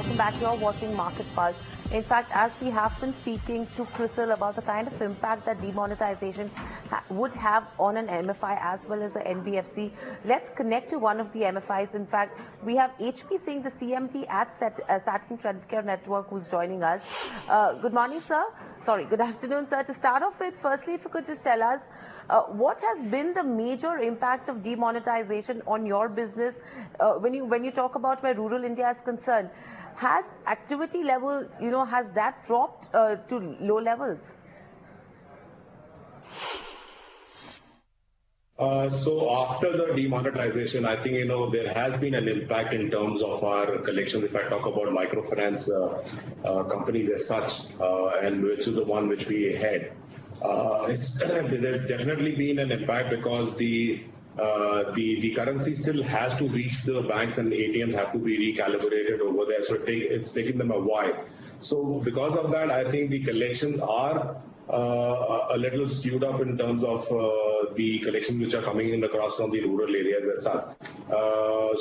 welcome back. You're watching Market Pulse. In fact, as we have been speaking to Crystal about the kind of impact that demonetization would have on an MFI as well as the NBFC, let's connect to one of the MFIs. In fact, we have HP Singh, the CMD at Satin Credit Care Network, who's joining us. Good morning, sir. Sorry, good afternoon, sir. To start off with, firstly, if you could just tell us, what has been the major impact of demonetization on your business when you talk about where rural India is concerned? Has activity level, has that dropped to low levels? So after the demonetization, I think, there has been an impact in terms of our collections. If I talk about microfinance companies as such, and which is the one which we had. There's definitely been an impact because the currency still has to reach the banks and ATMs have to be recalibrated over there. So it's taking them a while. So because of that, I think the collections are a little skewed up in terms of the collections which are coming in across from the rural areas as such.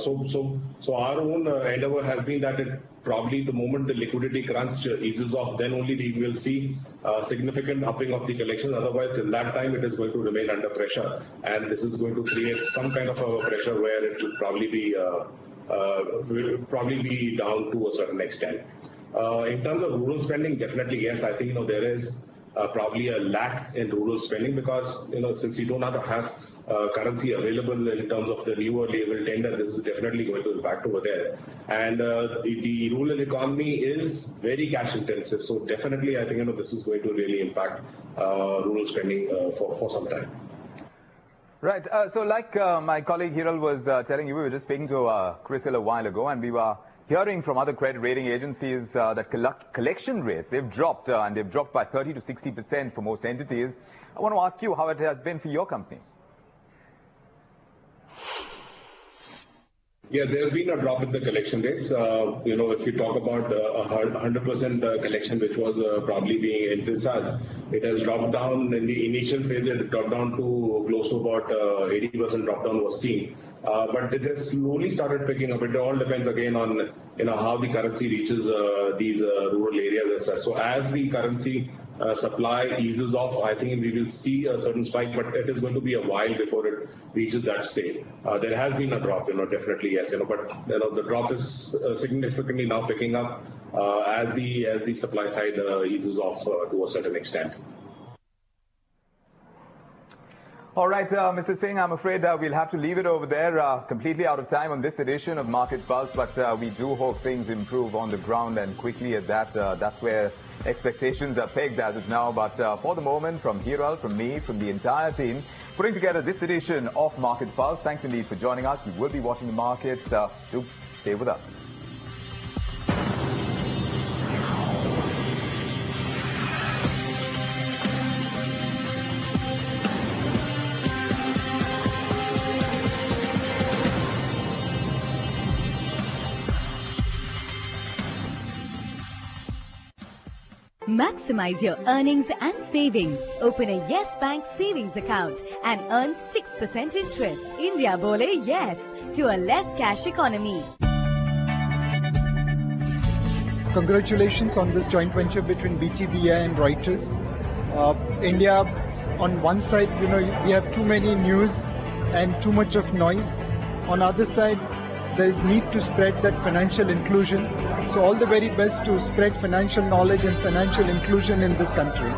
So our own endeavor has been that probably the moment the liquidity crunch eases off, then only we will see significant upping of the collections. Otherwise, till that time, it is going to remain under pressure, and this is going to create some kind of a pressure where it will probably be down to a certain extent. In terms of rural spending, definitely yes. I think there is probably a lack in rural spending because since you don't have currency available in terms of the newer level tender, this is definitely going to impact over there. And the rural economy is very cash intensive, so definitely I think this is going to really impact rural spending for some time. Right. So like my colleague Hiral was telling you, we were just speaking to Crystal a while ago, and we were hearing from other credit rating agencies that collection rates, they've dropped, and they've dropped by 30 to 60% for most entities. I want to ask you how it has been for your company. Yeah, there has been a drop in the collection rates. If you talk about 100% collection, which was probably being envisaged, it has dropped down in the initial phase. It dropped down to close to about 80% drop down was seen. But it has slowly started picking up. It all depends again on how the currency reaches these rural areas as such. So as the currency supply eases off, I think we will see a certain spike, but it is going to be a while before it reaches that state. There has been a drop, definitely yes, but the drop is significantly now picking up as the supply side eases off to a certain extent. All right, Mr. Singh, I'm afraid we'll have to leave it over there. Completely out of time on this edition of Market Pulse, but we do hope things improve on the ground and quickly at that. That's where expectations are pegged as of now. But for the moment, from Hiral, from me, from the entire team, putting together this edition of Market Pulse, thanks indeed for joining us. We will be watching the markets. Do stay with us. Maximize your earnings and savings. Open a Yes Bank savings account and earn 6% interest. India bole yes to a less cash economy. Congratulations on this joint venture between BTVi and Reuters. India, on one side, we have too many news and too much of noise. On the other side, there is need to spread that financial inclusion. So all the very best to spread financial knowledge and financial inclusion in this country.